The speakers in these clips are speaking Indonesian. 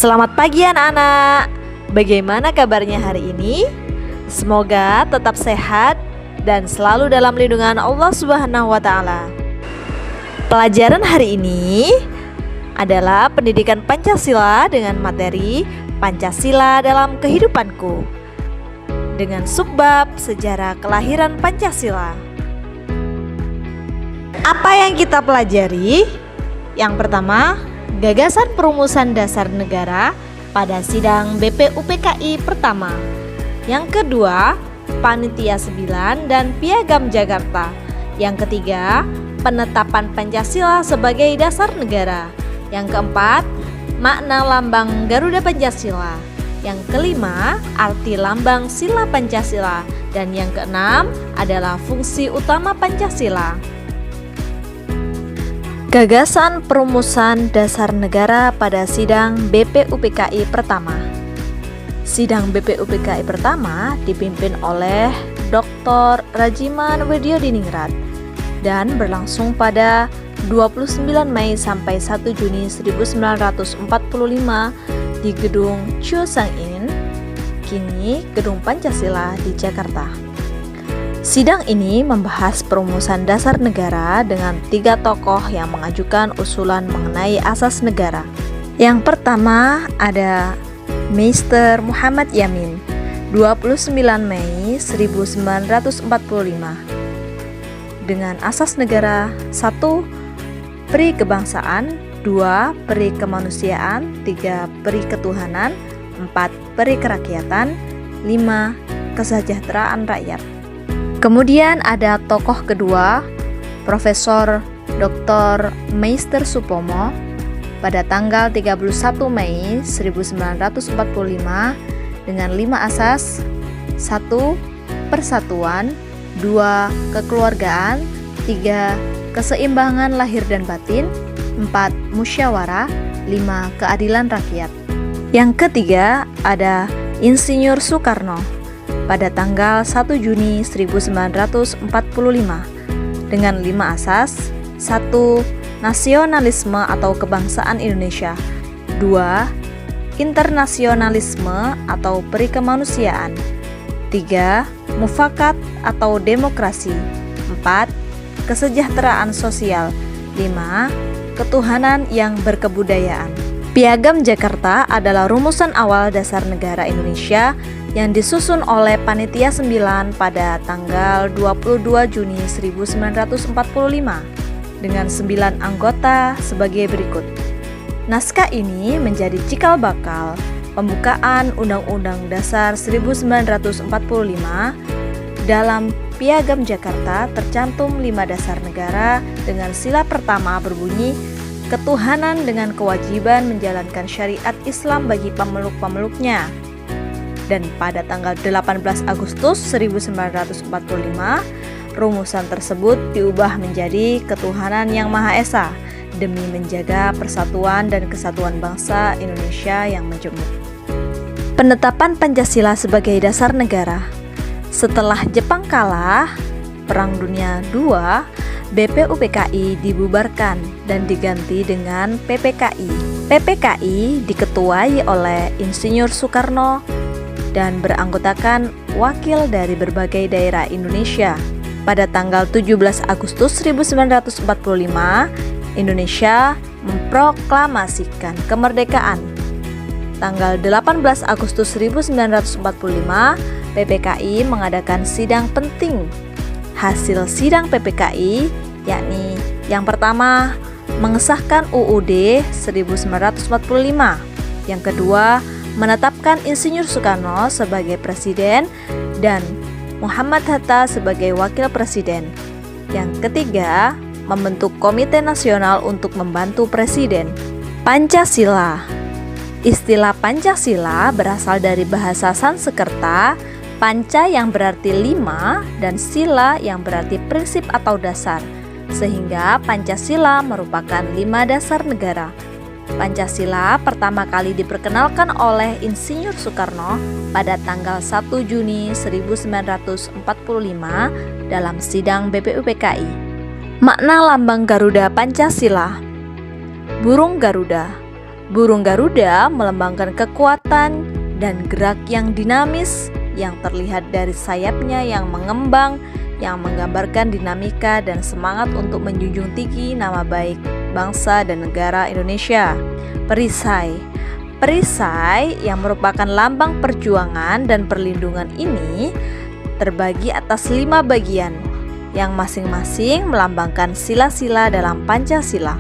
Selamat pagi anak-anak. Bagaimana kabarnya hari ini? Semoga tetap sehat dan selalu dalam lindungan Allah Subhanahu wa taala. Pelajaran hari ini adalah pendidikan Pancasila dengan materi Pancasila dalam kehidupanku, dengan subbab sejarah kelahiran Pancasila. Apa yang kita pelajari? Yang pertama, gagasan perumusan dasar negara pada sidang BPUPKI pertama. Yang kedua, Panitia 9 dan Piagam Jakarta. Yang ketiga, penetapan Pancasila sebagai dasar negara. Yang keempat, makna lambang Garuda Pancasila. Yang kelima, arti lambang sila Pancasila. Dan yang keenam adalah fungsi utama Pancasila. Gagasan perumusan dasar negara pada sidang BPUPKI pertama. Sidang BPUPKI pertama dipimpin oleh Dr. Rajiman Widyodiningrat dan berlangsung pada 29 Mei sampai 1 Juni 1945 di Gedung Cheo Sang-in, kini Gedung Pancasila di Jakarta. Sidang ini membahas perumusan dasar negara dengan 3 tokoh yang mengajukan usulan mengenai asas negara. Yang pertama ada Meister Muhammad Yamin, 29 Mei 1945, dengan asas negara 1. Peri kebangsaan, 2. Peri kemanusiaan, 3. Peri ketuhanan, 4. Peri kerakyatan, 5. Kesejahteraan rakyat. Kemudian ada tokoh kedua, Profesor Dr. Meister Supomo, pada tanggal 31 Mei 1945 dengan 5 asas: 1. Persatuan, 2. Kekeluargaan, 3. Keseimbangan lahir dan batin, 4. Musyawarah, 5. Keadilan rakyat. Yang ketiga ada Insinyur Soekarno pada tanggal 1 Juni 1945 dengan 5 asas: 1. Nasionalisme atau kebangsaan Indonesia, 2. Internasionalisme atau peri kemanusiaan, 3. Mufakat atau demokrasi, 4. Kesejahteraan sosial, 5. Ketuhanan yang berkebudayaan. Piagam Jakarta adalah rumusan awal dasar negara Indonesia yang disusun oleh Panitia 9 pada tanggal 22 Juni 1945 dengan 9 anggota sebagai berikut. Naskah ini menjadi cikal bakal pembukaan Undang-Undang Dasar 1945. Dalam Piagam Jakarta tercantum 5 dasar negara dengan sila pertama berbunyi ketuhanan dengan kewajiban menjalankan syariat Islam bagi pemeluk-pemeluknya. Dan pada tanggal 18 Agustus 1945, rumusan tersebut diubah menjadi ketuhanan yang Maha Esa demi menjaga persatuan dan kesatuan bangsa Indonesia yang majemuk. Penetapan Pancasila sebagai dasar negara. Setelah Jepang kalah Perang Dunia II, BPUPKI dibubarkan dan diganti dengan PPKI. PPKI diketuai oleh Insinyur Soekarno dan beranggotakan wakil dari berbagai daerah Indonesia. Pada tanggal 17 Agustus 1945, Indonesia memproklamasikan kemerdekaan. Tanggal 18 Agustus 1945, PPKI mengadakan sidang penting. Hasil sidang PPKI yakni yang pertama, mengesahkan UUD 1945. Yang kedua, menetapkan Insinyur Soekarno sebagai presiden dan Muhammad Hatta sebagai wakil presiden. Yang ketiga, membentuk Komite Nasional untuk membantu presiden. Pancasila. Istilah Pancasila berasal dari bahasa Sanskerta, panca yang berarti 5 dan sila yang berarti prinsip atau dasar, sehingga Pancasila merupakan 5 dasar negara. Pancasila pertama kali diperkenalkan oleh Insinyur Soekarno pada tanggal 1 Juni 1945 dalam sidang BPUPKI. Makna lambang Garuda Pancasila. Burung Garuda. Burung Garuda melambangkan kekuatan dan gerak yang dinamis yang terlihat dari sayapnya yang mengembang, yang menggambarkan dinamika dan semangat untuk menjunjung tinggi nama baik bangsa dan negara Indonesia. Perisai yang merupakan lambang perjuangan dan perlindungan ini terbagi atas 5 bagian yang masing-masing melambangkan sila-sila dalam Pancasila.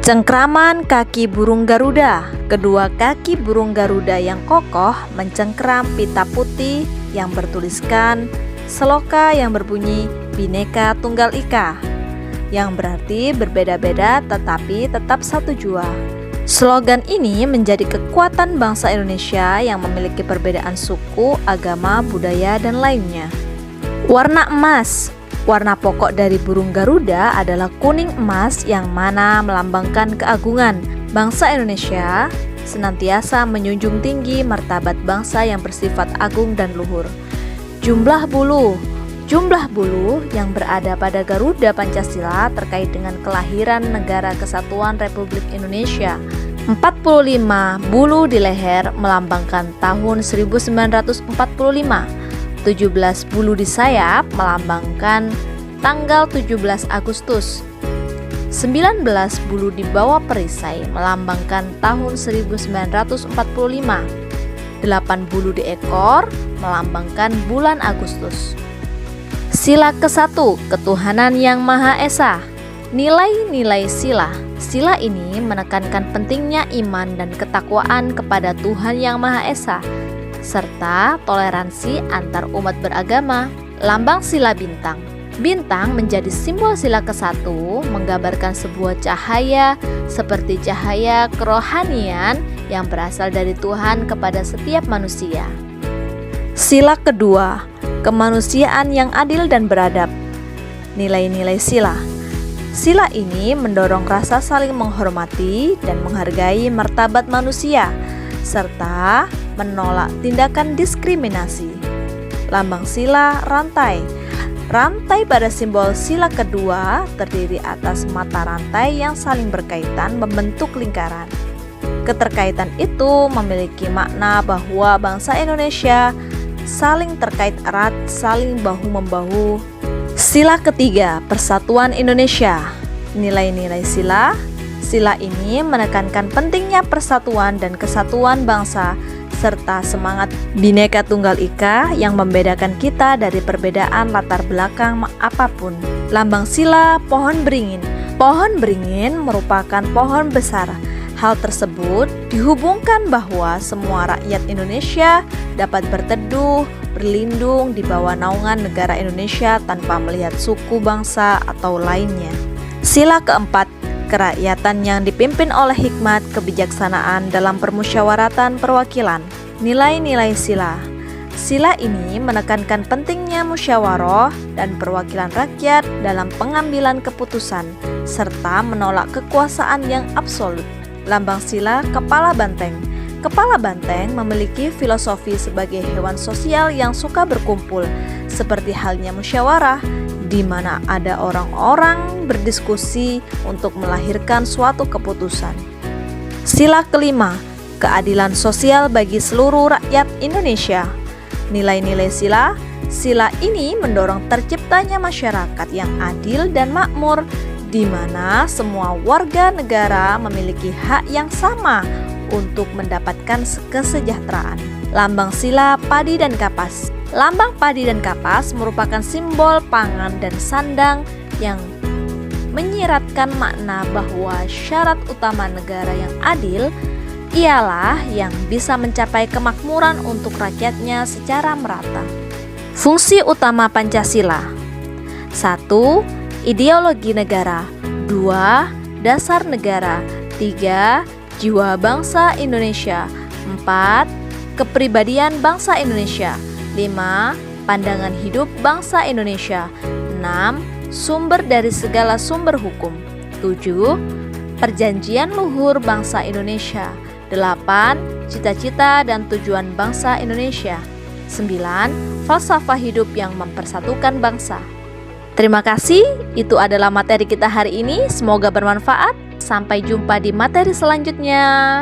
Cengkraman kaki burung Garuda. Kedua kaki burung Garuda yang kokoh mencengkram pita putih yang bertuliskan seloka yang berbunyi Bhinneka Tunggal Ika, yang berarti berbeda-beda tetapi tetap satu jua. Slogan ini menjadi kekuatan bangsa Indonesia yang memiliki perbedaan suku, agama, budaya, dan lainnya. Warna emas. Warna pokok dari burung Garuda adalah kuning emas yang mana melambangkan keagungan. Bangsa Indonesia senantiasa menjunjung tinggi martabat bangsa yang bersifat agung dan luhur. Jumlah bulu. Jumlah bulu yang berada pada Garuda Pancasila terkait dengan kelahiran Negara Kesatuan Republik Indonesia. 45 bulu di leher melambangkan tahun 1945. 17 bulu di sayap melambangkan tanggal 17 Agustus. 19 bulu di bawah perisai melambangkan tahun 1945. 8 bulu di ekor melambangkan bulan Agustus. Sila ke-1, ketuhanan yang Maha Esa. Nilai-nilai sila. Sila ini menekankan pentingnya iman dan ketakwaan kepada Tuhan yang Maha Esa, serta toleransi antar umat beragama. Lambang sila bintang. Bintang menjadi simbol sila ke-1, menggambarkan sebuah cahaya seperti cahaya kerohanian yang berasal dari Tuhan kepada setiap manusia. Sila kedua, kemanusiaan yang adil dan beradab. Nilai-nilai sila. Sila ini mendorong rasa saling menghormati dan menghargai martabat manusia, serta menolak tindakan diskriminasi. Lambang sila rantai. Rantai pada simbol sila kedua terdiri atas mata rantai yang saling berkaitan membentuk lingkaran. Keterkaitan itu memiliki makna bahwa bangsa Indonesia saling terkait erat, saling bahu-membahu. Sila ketiga, Persatuan Indonesia. Nilai-nilai sila. Sila ini menekankan pentingnya persatuan dan kesatuan bangsa serta semangat Bhinneka Tunggal Ika yang membedakan kita dari perbedaan latar belakang apapun. Lambang sila pohon beringin. Pohon beringin merupakan pohon besar. Hal tersebut dihubungkan bahwa semua rakyat Indonesia dapat berteduh, berlindung di bawah naungan negara Indonesia tanpa melihat suku, bangsa, atau lainnya. Sila keempat, kerakyatan yang dipimpin oleh hikmat kebijaksanaan dalam permusyawaratan perwakilan. Nilai-nilai sila. Sila ini menekankan pentingnya musyawarah dan perwakilan rakyat dalam pengambilan keputusan, serta menolak kekuasaan yang absolut. Lambang sila kepala banteng. Kepala banteng memiliki filosofi sebagai hewan sosial yang suka berkumpul, seperti halnya musyawarah, di mana ada orang-orang berdiskusi untuk melahirkan suatu keputusan. Sila kelima, keadilan sosial bagi seluruh rakyat Indonesia. Nilai-nilai sila. Sila ini mendorong terciptanya masyarakat yang adil dan makmur, di mana semua warga negara memiliki hak yang sama untuk mendapatkan kesejahteraan. Lambang sila padi dan kapas. Lambang padi dan kapas merupakan simbol pangan dan sandang yang menyiratkan makna bahwa syarat utama negara yang adil ialah yang bisa mencapai kemakmuran untuk rakyatnya secara merata. Fungsi utama Pancasila. 1. Ideologi negara. 2. Dasar negara. 3. Jiwa bangsa Indonesia. 4. Kepribadian bangsa Indonesia. 5. Pandangan hidup bangsa Indonesia. 6. Sumber dari segala sumber hukum. 7. Perjanjian luhur bangsa Indonesia. 8. Cita-cita dan tujuan bangsa Indonesia. 9. Falsafah hidup yang mempersatukan bangsa. Terima kasih, itu adalah materi kita hari ini. Semoga bermanfaat. Sampai jumpa di materi selanjutnya.